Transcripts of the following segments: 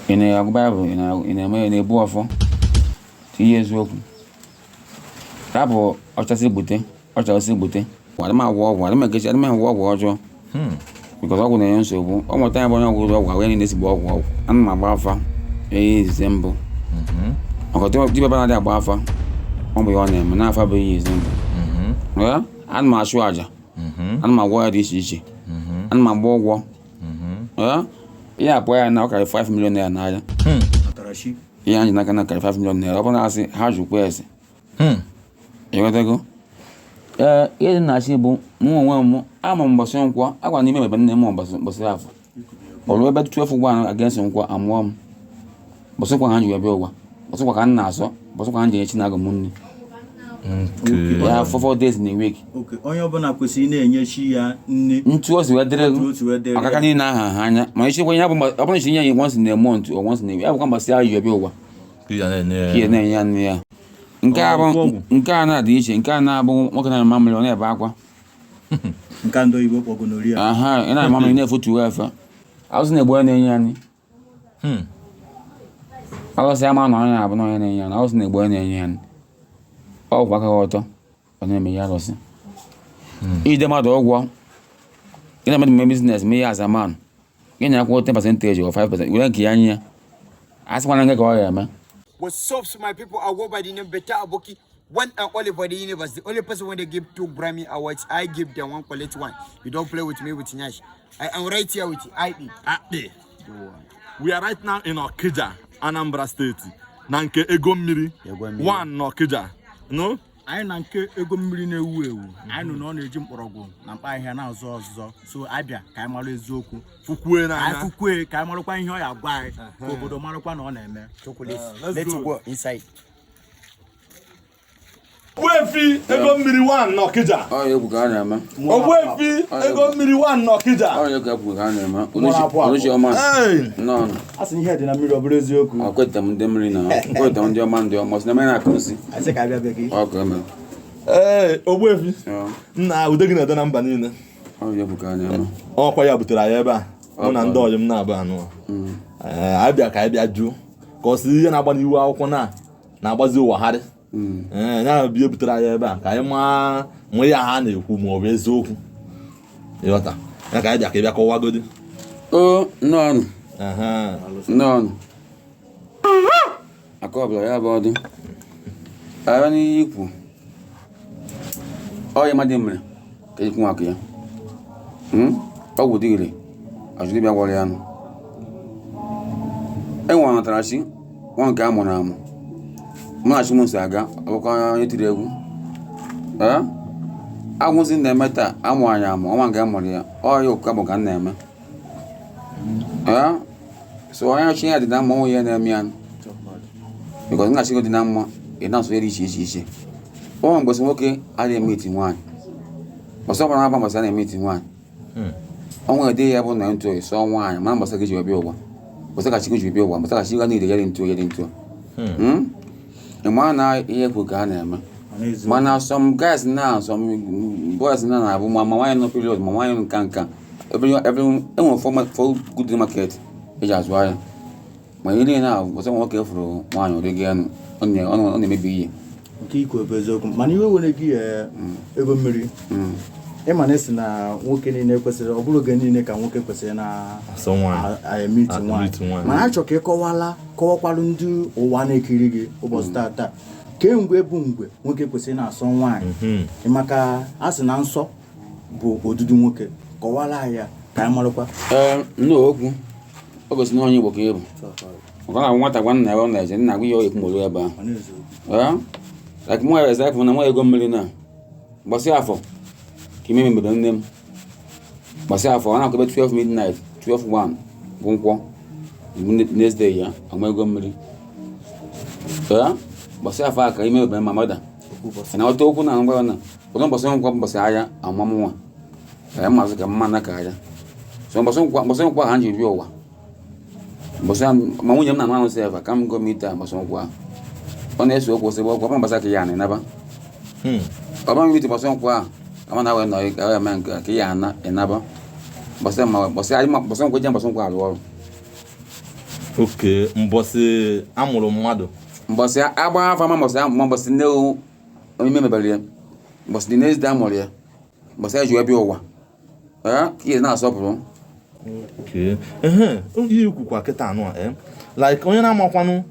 In a Bible, in a man, a boy for 2 years old. Rabo, or Chassis Bute, or Chassis Bute. What am I war? What am I get? I'm a war water. Because I wouldn't answer. All my time when I would walk in this walk, and my buffer is Zembo. I got to deep about that buffer. On your name, and half a bay is Zembo. Well, and my swager, and my word is easy, and my war. Yeah, boy, I now carry 5 million there now. Yeah, I'm not gonna carry 5 million there. Open I say, how you press? You got to go? Yeah, Nasibu, more. I'm on Basonqua. I want to name a name on Basaf. Or about 12-1 against Unqua and warm. Basonqua 100 over. Basonqua can Naso, Basonqua Chinago Moon. Yeah, for 4 days in a week. Okay, on your Bonacucine and Yeshia, into us, we are there. I can't in Hanya. My issue when you have a punishing once in a month or once in a week. I will come by say you over. Here, Nkana dice, Nkana, what can I mamma on a bagua? Nkando Ibo Gonoria. Aha, and I'm mamma never to ever. I was in a boy in I was a man on a boy in I was in a boy in Oh, Wakawato, or name Yaros. Eat them out of war. You know, my business, me as a man. You know, 10% or 5%. We don't care. Ask one and go, man. What's up, my people? I work by the name Beta Aboki. One and only for the universe. The only person when they give 2 Grammy Awards, I give them 1 collect 1. You don't play with me with Nash. I am right here with ID. We are right now in Okija, Anambra State. Nanke Egomiri. 1 Okija. No? I nanke Egomiri newu. I know no Jim Orogo. Nampa here now so. So Abia, Kamalo Zoku. Fukue na. I Fukue, Kamalo Kwan here, I buy. Obodo Marokwan on them. Chocolate. Let's go inside. Wefi Egomiri 1 Okija. Oh, you Bugana, man. Wefi Egomiri 1 Okija. Oh, you got Bugana, man. Hey! No. As in here, the Namiro Brezoku. I'll quit them, Demerina. Put down your man, the almost the man I can see. I think I will be. Okay, man. Hey, Wefi. Nah, we're taking a number in. Oh, you Bugana, man. Oh, quite up to Ayaba. On and dodge him now, Bano. I be a Kaibia Jew. Cause the Nabani you are Kona. Nabazu had. Now be able to try back. I am my honey who more resolve. Yota. I can't get back over good. Oh, none. None. A couple of body. I only equal. Oh, madam. Can you come up here? Oh, would you? I should be a warrior. And one trashing, one gamma arm. Much Musaga, or to the I was in the matter, I'm one gamma, or your cabogan name. So I actually had the more than because not the number, it not very easy. Oh, was okay, I didn't meet in one. But someone happened was I meeting one. Only a day I went into it, so one, Mamma said you be over. Was like she could be over, but she got needed into. And one eye here for Ghana. Man, now some guys now, some boys now, my wine no period, my wine can't. Everyone for good market. It's just why. My idea now was okay for one or again on the maybe. Kiko Bezo, Manu will give Egomiri. Emanes na working in a person or Bulugan in a can work a person. Someone I meet one. Manachoke Kowala, Kowalundu, or one Kirigi, or Stata. Came Webungwe, work a person, someone. Emaka as an answer, Bo, or do work. Kowala, Kamalopa. No, I was no you work able. I want a 1 hour legend, now we all more. Like more as that when I'm a millionaire. What's the offer? Give me them. Myself for 12 midnight, 12-1, 1 next day, yeah. I'm going to myself, I came with my mother. And I'll talk on one. But no some come Messiah and Mamma. I must get Manakaya. So, Boson 100 euro. Bosan, Mamuan, and myself, I come go meet them, Boson. Honest work was about Basakian, never. About me to Boson. I want to know a man, Kiana, and Naba. But some, Bosan, Bosan, Okay, mbọsị amụrụ mmadụ. Mbọsị agba afa ma mbọsị nne onye mebere ya. Mbọsị dị n'ezide amụrụ ya. Mbọsị eji ebe ụwa. Ka ihe na-asọpụrụ. Okay. Ihe kwukwa kịta anụ a, like onye na-amakwanụ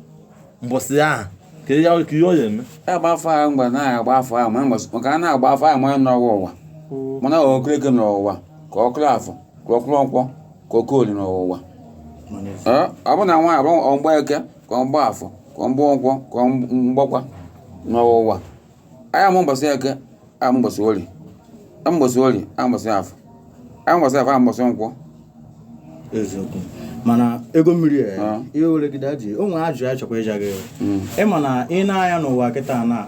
mbọsị a ka ya eme. Agba afọ ahụ mgbe na-agba afọ ahụ maka a na-agba afọ ahụ manye n'ọwa ụwa. Mana okereke n'ụwa ka ọ kụrụ afọ ka ọ kụrụ nkwọ ka ọ kụrụ n'ụwa. Ọ bụ na nwaanyị abụrụ ọmgba eke ka ọ mgba afọ ka ọ mgba nkwọ ka ọ mgbakwa n'ụwa. Anya mụ mbọsị eke amụ mbọsị ori. Mbọsị ori amụ mbọsị afọ. Amụ mbọsị afọ amụ mbọsị nkwọ. Eziokwu. Mana ego mmiri ihe oregide ji o nwere ajụ ya chọkwa ịja gị. Ịma na ị na-anya n'ụwa kịta na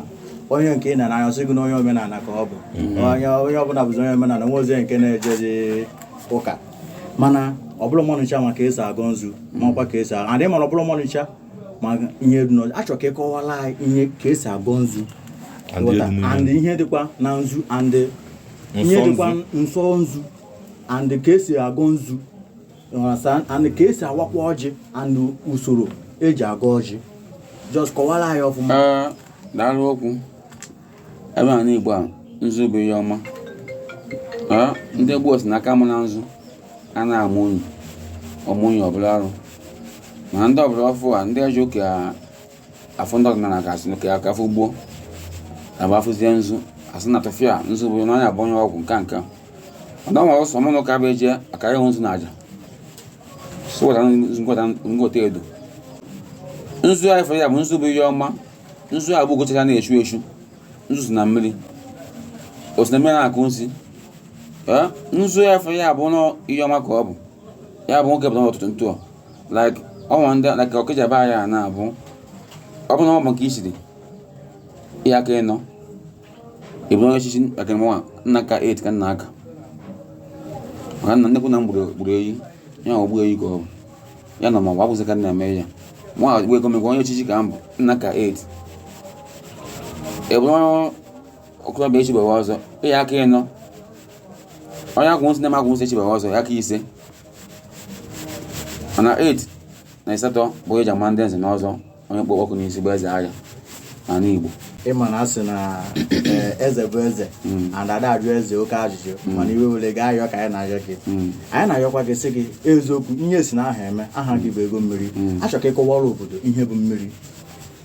onye nke ị na-anya sị gị na onye omenala ka ọ bụ. Onye ọbụla bụzi onye omenala nwe ozi nke na-ejeje ụka. Mana ọ bụrụ mmanụ ncha maka esi agọ nzu ma ọkwa ka esi agọ. Adị mana ọ bụrụ mmanụ ncha ma ihe dị n'ọzọ. Achọ ka ị kọwala ihe ka esi agọ nzu. And ihe dịkwa na nzu and ihe dịkwa nsọ nzu and ka esi agọ nzu. And ka esi awakwa ọjị and usoro eji aga ọjị. Just kọwara anyị ọfụma. Daalụ okwu. Ebe a n'Igbo a nzu bụ ihe ọma. Ndị gboo si n'aka mụ na nzu a na-amụ unyi ọmụnyi ọbụla arụ. Mana ndị ọbụla ọfụ a ndị eji oke afọ ndị ọdịnala ka asị ka afọ gboo na afụzie nzu asị na tọfịa nzu bụ n'anya bụ onye ọgwụ nka. Ọdọ nwere ọsọ mụ na ụka bụ eje akara ịhụ nzu na aja. Ngote edo nzu a ifere ya bụ nzu bụ ihe ọma. Nzu a bụ gochacha na-echu echu. Nzu si na mmiri o si na mmiri na-akụ nsi. Nzu a ifere ya bụ na ihe ọma ka ọ bụ. Ya bụ nwoke pụtara ọtụtụ ntụ like ọnwa ndị like ọkịja ba ya na-abụ ọ bụ na ọ bụ nke isiri ihe aka ịnọ ebu onye echichi aka nwa nna ka 8 ka nna aka maka nna nnekwu na mgburu eyi ya ogbu eyi ka ọ bụ ya nọ ma ọ bụzi ka nna eme ya nwa gbe ego mekwa onye echichi ka mbụ nna ka 8 ebu okorobịa echi bewa ọzọ ihe aka ịnọ onye akwụ nsị na-eme akwụ nsị echi bewa ọzọ ya ka ise mana 8 na 8 bụ eji ama ndị nze na ọzọ onye kpọ ọkụ n'isi bụ eze agha n'ala Igbo. Ịma na asị na eze bụ eze and ada ajụ eze oke ajụjụ mana iwe were gaa ayọ ka anyị na-ayọ gị. Anyị na-ayọkwa gị sị gị eziokwu ihe si na aha eme aha gị bụ ego mmiri. Achọ ka ịkọwara obodo ihe bụ mmiri.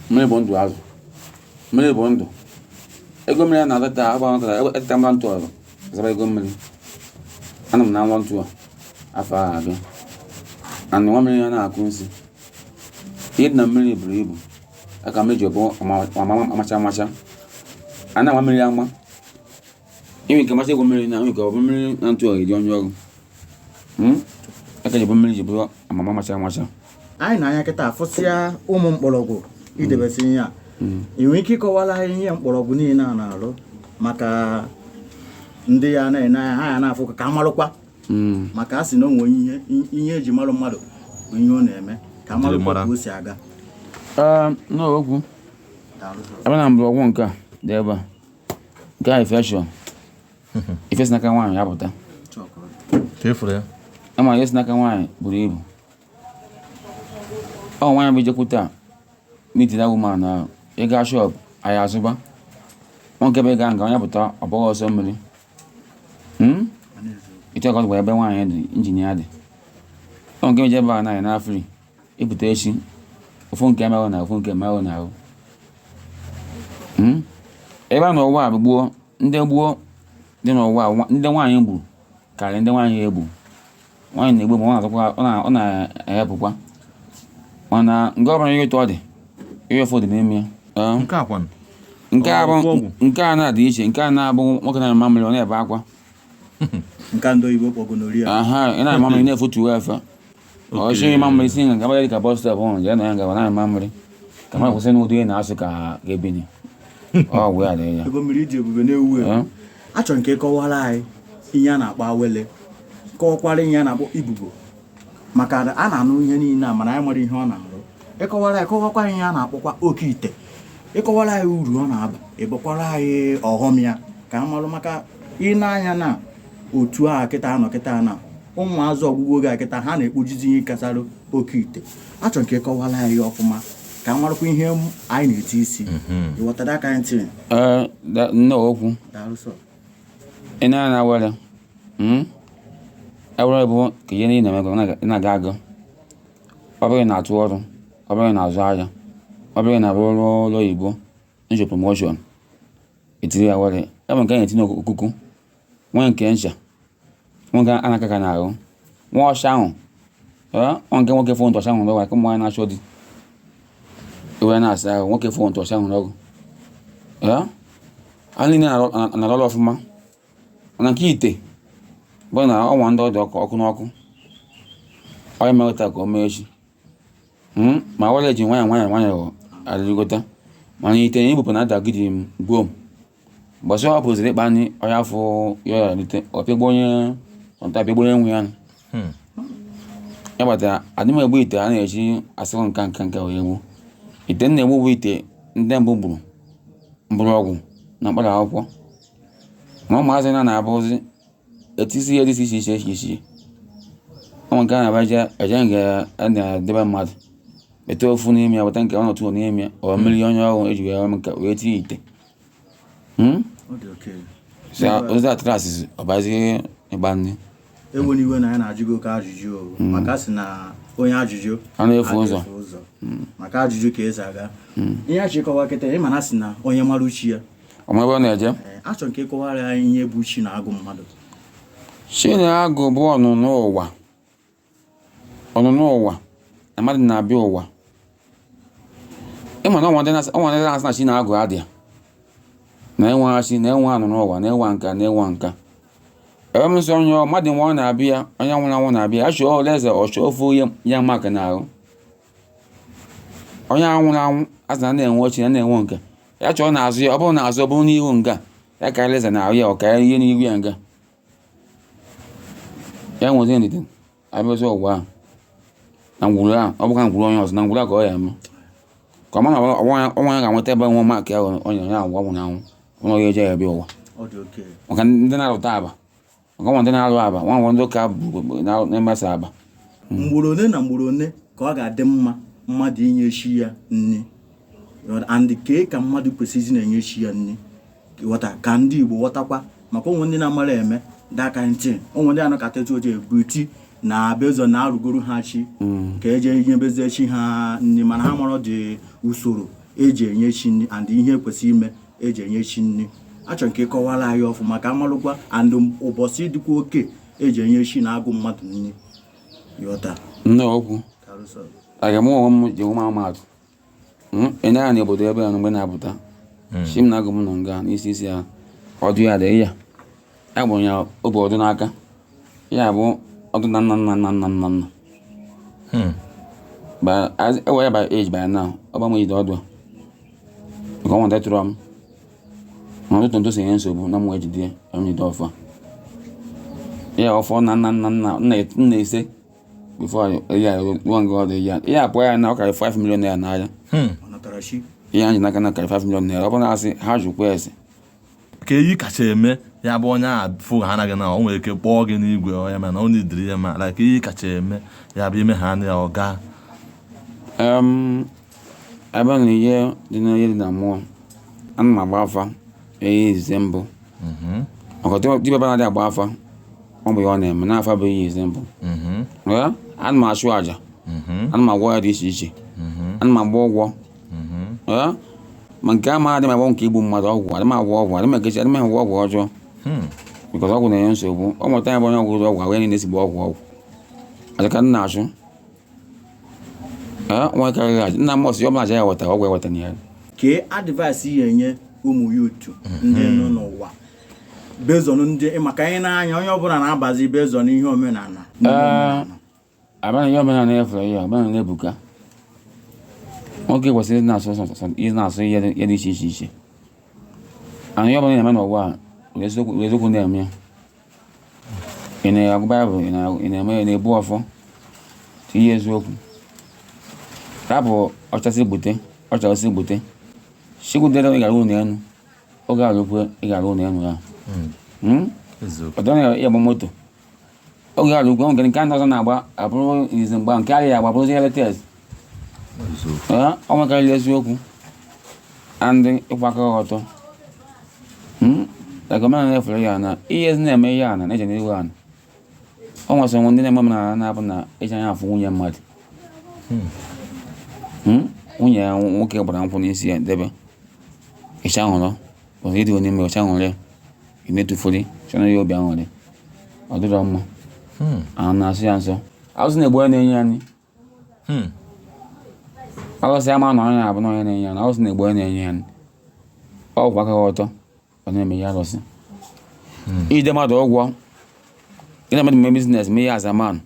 Mmiri bụ ndụ azụ. Mmiri bụ ndụ. Ego mmiri na-adọta agbanwe eteta mba ntụ ọzọ zaba ego mmiri. Ana m na nwa ntụ afọ ahụ abịa. And nwa mmiri ya na-akụ nsị. Ihe dị na mmiri buru ibu. Aka mmiri ji bụ amacha. A na-agba mmiri ama. Inwe nke macha egwu mmiri na nke ọ bụ mmiri na ntụ ọgị dị onye ọrụ. Aka ji bụ mmiri ji bụ amacha. Anyị na-anya kịta afụsịa ụmụ mkpọrọgwụ idebesi ihe a. Ị nwere ike ịkọwara anyị ihe mkpọrọgwụ niile a na-arụ maka ndị ya na-ene anya ha ya na-afụ ka amarụkwa. Maka a sị na o nwere ihe eji marụ mmadụ bụ ihe ọ na-eme ka amarụkwa ka o si aga. N'okwu ebe na mgbọrọgwụ nke a dị ebe a nke a infection ife si n'aka nwaanyị ya pụta ama ihe si n'aka nwaanyị buru ibu ọ nwaanyị bụ ijekwute a meet that woman ahụ ịga shop anyị azụba nwoke bụ ịga nga onye pụta ọ bụghị ọsọ mmiri ịtụ ọkọ gwa ebe nwaanyị dị injinia dị ọ nke meje ebe a naghị na free ịpụta echi ofu nke merụ na ofu nke merụ na ahụ ebe a n'ụwa bụ gboo ndị gboo dị n'ụwa ndị nwaanyị gburu karịa ndị nwaanyị egbu nwaanyị na-egbu ma ọ na-ehepụkwa mana nke ọ bụla ihe ụtọ dị ihe ụfọdụ n'ime ya nke a na-adị iche nke a na-abụ nwoke na-eme mmiri ọ na-ebe akwa nke ndị oyibo kpọgonoria ị na-eme mmiri na-efotu efe ọchị ịma mmiri si nga gaba dị ka bọs stọp ọhụrụ jee na ya ngaba na-eme mmiri ka mmadụ kwụsị n'ụdị ihe na-asụ ka ga-ebini ọ wee adịghị ya ego mmiri dị ebube na-ewu ewu. Achọrọ nke ịkọwara anyị ihe a na-akpọ awele kọwakwara ihe a na-akpọ ibubo maka a na-anụ ihe niile a mana anyị mara ihe ọ na-arụ. Ịkọwara anyị kọwakwa ihe a na-akpọkwa oke ite ịkọwara anyị uru ọ na-aba ịbụkwara anyị ọghọm ya ka a marụ maka ịna-anya na otu a kịta anọ kịta na ụmụazụ ọgwụgwọ oge a kịta ha na-ekpojizi ihe kasarụ oke ite achọrọ nke ịkọwala anyị ọfụma ka marakwa ihe anyị na-eti isi ịghọtara aka anyị ntị nne okwu ị na were ewere bụ ka ihe niile na-emego ị na-aga agụ ọ bụrụ na-atụ ọrụ ọ bụrụ na-azụ ahịa ọ bụrụ na arụ ụlọ oyibo nche promoshọn etiri ya were ebe nke a na-etinye okuku nwee nke ncha nwe nke a na-aka ka na-arụ nwa ọcha ahụ nwa nke nwoke fụ ntọcha ahụ n'ọgwụ ka ụmụ anyị na-achọ di iwe na-asa ahụ nwoke fụ ntọcha ahụ n'ọgwụ a niile na-alọrọ ọfụma mana nke ite bụ na ọnwa ndị ọdị ọkụ n'ọkụ onye merụta ka o mee echi ma were eji nwanyị adịrịgota mana ite na ibupụ na adagidi m gboo gbọsị ọ pụziri ịkpa anyị onye afọ ya alite ọpịgbo onye ọntapịgbo onye nwe ya ya gbata adị m egbu ite a na-eji asịrụ nka wee egbu ite na-egbu bụ ite ndị mbụ gburu mgbọrọgwụ na mkpara akwụkwọ ma ụmụazị na-abụzi etisi ihe dị iche iche ụmụ nke a na-abaja eje nke a na-edebe mmadụ bete ofu n'ime ya weta nke ọ nọtụ n'ime ya ọ mmiri onye ọrụ eji wee nka wee tinye ite ozi atrasị ọbazi ịgba nne enwere iwe na ya na-ajụgo ka ajụjụ maka sị na onye ajụjụ a na-efu ụzọ maka ajụjụ ka esi aga ihe achịkọwa kịta ịma na sị na onye mara uchi ya ọma ebe ọ na-eje achọ nke ịkọwara anyị ihe bụ chi na-agụ mmadụ chi na-agụ bụ ọnụnụ ụwa na mmadụ na-abịa ụwa ịma na ọnwa ndị na-asị na chi na-agụ adịa na-enwe achị na-enwe anụnụ ụwa na-enwe nka ebe m nsọ onye mmadụ nwa ọ na-abịa onye nwụrụ anwụ na-abịa achọ olaeze ọchọ ofu ya maka na-arụ onye nwụrụ anwụ asị na na-enwe ochi na na-enwe nka ya chọọ n'azụ ya ọ bụrụ na azụ ọ bụrụ n'ihu nga ya karịa eze na-ahụ ya ọ karịa ihe n'ihu ya nga ya nwezi ndidi abịazi ụwa na ngwuru ahụ ọ bụka ngwuru onye ọzọ na ngwuru a ka ọ ya eme ka ọ ma na ọnwa ya ga-nweta ebe nwa maka ya onye ya agwa nwụrụ anwụ ụlọ ya eje ya bịa ụwa maka ndị na-arụta aba maka nwa ndị na-arụ aba nwa ndị ụka na-emesa aba mgboro one na mgboro one ka ọ ga-adị mma mmadụ inye chi ya nri and kee ka mmadụ kwesịrị na-enye chi ya nri ghọta ka ndị Igbo ghọtakwa maka onwe ndị na-amara eme daka ntị onwe ndị anọkata etu oje ebuti na bezo na-arụgoro ha chi ka eje ihe bezie chi ha nri mana ha mara dị usoro eji enye chi nri and ihe kwesịrị ime eji enye chi nri achọrọ nke ịkọwara anyị ọfụma ka amarụkwa and ụbọchị dịkwa oke eji enye chi na-agụ mmadụ nri ghọta nne okwu aga m onwe m ji ụmụ amatụ enye ya na obodo ebe ya mgbe na-apụta chi m na-agụ m nọ nga n'isi ya ọdụ ya dị ya gbụrụ ya obi ọdụ n'aka ya bụ ọdụ na nna ewe ya by age by now ọba m ide ọdụ nke ọnwa detụrụ m ma ọtụtụ ntụ si nye nsogbu na mwa ejide ya m ide ọfọ ya ọfọ na nna ise before ya ruo nga ọdụ ya apụọ ya na ọ karị 5 million naira n'ahịa ihe anyị n'aka na karị 5 million naira ọ bụ na-asị ha jụkwa ese ka eyi kacha eme ya bụ onye a fụ ha anaghị na o nwere ike kpọọ gị n'igwe onye mana ọ na-ediri ya ma like eyi kacha eme ya bụ ime ha na ya ọ gaa ebe na ihe dị na mmụọ ana m agba afa ihe izize mbụ maka dibịa ebe na-adị agba afa ọ bụ ya ọ na-eme n'afa bụ ihe izize mbụ ana m achụ àjà ana m agwọ ya dị iche iche ana m agba ụgwọ ma nke a ma adị m agwọ nke igbu mmadụ ọgwụ adị m agwọ ọgwụ adị m ekechi adị m agwọ ọgwụ ọjọọ bikọs ọgwụ na-enye nsogbu ọ mụta ya bụ onye ọgwụ ọgwụ ahụ ya niile esigbo ọgwụ adịka nna achụ nwa karịrị aja nna m ọsị ọ bụla aja ya wetara ọgwụ eweta na ya kee advice ihe enye ụmụ yutu ndị nọ n'ụwa bezon ndị maka anyị n'anya onye ọbụla na-abazi bezon ihe omenala abana ihe omenala efere ya abana na-ebuka nwoke kwesịrị na-asụ ihe dị iche iche ana ihe ọbụla na-eme n'ụwa a eziokwu na-eme ya ị na-agụ baịbụl ị na-eme ya na-ebu ọfọ tinye eziokwu rapụ ọchasị gbute chikwudere ị gara ụlọ elu oge arụkwe ị gara ụlọ elu ya ọdọ na ya gba moto oge a lukwe nke ndị ọzọ na-agba abụrụ izi mgba nke arịa agba bụrụzi eletes ọ nwekarịrị eziokwu and ịkwakọ ọtọ gọọmenti na-efere ya na ihe ezi na-eme ihe a na-eje n'ihu a ọ nwesịrị ndị na-eme na na-abụ na eji anya afụ nwunye mmadụ nwunye ya nwoke gbara nkwụ n'isi ya debe ịcha hụrụ ọzọ ịdị onye mere ọcha hụrụ ya ị na-etufuri chọrọ ya obi aṅụrị ọ dịrọ mma ahụ na-asụ ya nsọ arụsị na-egbu onye na-enye anyị arụsị ama na onye na-abụ na onye na-enye anyị arụsị na-egbu onye na-enye anyị ọ bụ aka ọtọ ọ na-eme ya arụsị ide mmadụ ụgwọ gị na mmadụ mee biznes mee ya azaman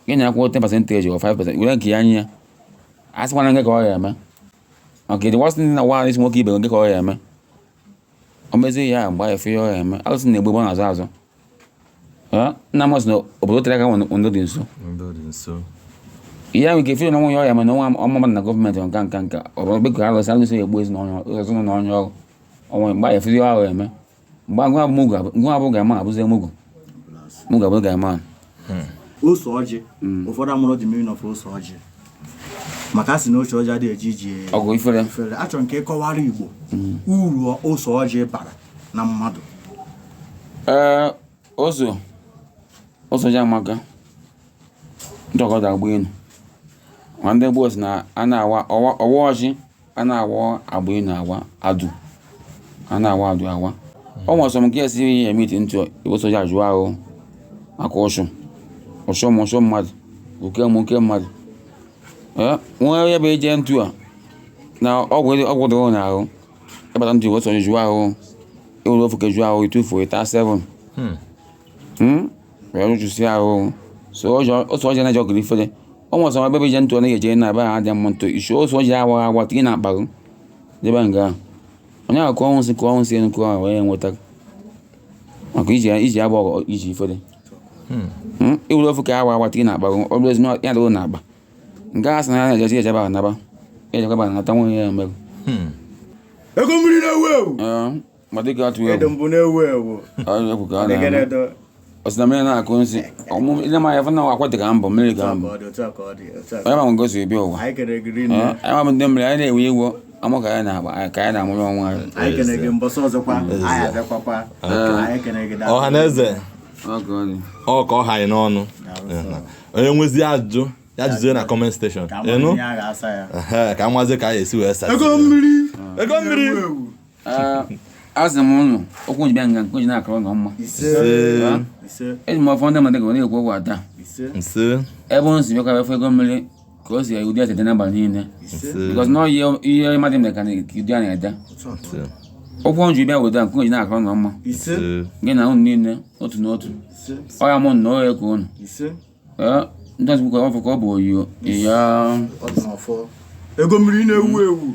gị na-akwụ 10% or 5% were nke ya nye ya a sịkwana nke ka ọ ya eme maka ịdị wasị ndị na nwa isi nwoke ibe nke ka ọ ya eme o mezie ya mgbe efe ya ọ ya eme arụsị na-egbu ebe ọ na-azụ azụ nna m sị na obodo tere aka ndo dị nso ihe ahụ ike fere na nwunye ọ ya eme na nwa ọmụmadụ na gọọmenti nka ọbụrụ bekọ arụsị arụsị egbu ezinụlọ onye ọrụ ọnwa mgbe efe ya ọ ya eme mgbe ngụ abụ ga-ama abụzie mugu abụ ga-ama ose ọjị ụfọdụ amụrụ dị mmiri nọfụ ose ọjị maka a sị na ose ọjị adịghị eji iji ọgụ ifere achọrọ nke ịkọwara Igbo uru ose ọjị bara na mmadụ. ose ọjị amaka ndị ọgọdọ agba elu ma ndị gboo si na a na-awa ọwa ọjị a na-awa agba elu awa adụ a na-awa adụ awa ọ nwere sọm nke esi ya emiti ntụ ose ọjị ajụ ahụ maka ụsụ mmadụ oke mmadụ nwa onye bụ eje ntụ a na ọgwụ dịrị n'ahụ ịbata ntụ ose ọjị jụọ ahụ ewere ofu ke jụọ ahụ itufuo ịta 7 wee rụchụsị ahụ so otu ọjị na-eje ọgịrị ifere ọ nwere sọma ebe ije ntụ ọ na-eje na ebe ha dị mma ntụ isu otu ọjị awa agwa tinye na akparụ debe nga onye ahụ kụọ ọnwụ nsị enu kụọ wee nweta maka iji agba iji ifere iwere ofu ka awa agwa tinye na akparụ ọ bụrụ ezi ya dịrị na akpa nke a sị na ya na-ejezi ejebe anaba ejekwaba nata nwunye ya emerụ ego mmiri na-ewu ewu ma dịka atụ egwu edo mbụ na-ewu ewu egwu ka a na-eme ọsịna mmiri na-akụ nsị ile ma ya fụ na akwa dị ka mbọ mmiri ka mbọ onye ma ngosi ebi ụwa anyị ma ndị mmiri anyị na-ewe iwu amụ ka anyị na-agba ka anyị na-amụrụ ọnwa ọha na eze ọ ka ọ ha anyị n'ọnụ onye nwezi ajụjụ ya jụzie na comment station ịnụ ka nwazi ka anyị esi wee sa ego mmiri asị m ụnụ okwu njibịa nga nke oji na-akọrọ na mma eji m ọfọ ndị mmadụ ga na-ekwu okwu ada ebe ụnụ si bịakwa efe ego mmiri ka o si ụdị ese dị n'abalị niile bikọs na ihe mmadụ mere ka ụdị a na-ede okwu njibịa weda nke oji na-akọrọ na mma gị na ụnụ niile otu n'otu ọ ya mụ na o ekwu ụnụ ndị ọzọ bụkwa ọfọ ka ọ bụ oyiyo ya ego mmiri na-ewu ewu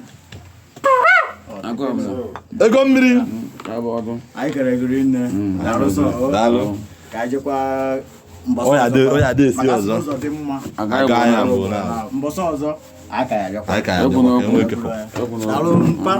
ego mmiri anyị kere egiri nne daalụ ka anyị jekwa onye ada esi ọzọ mbọsọ ọzọ aka ya bịakwa enwe ekefọ daalụ mpa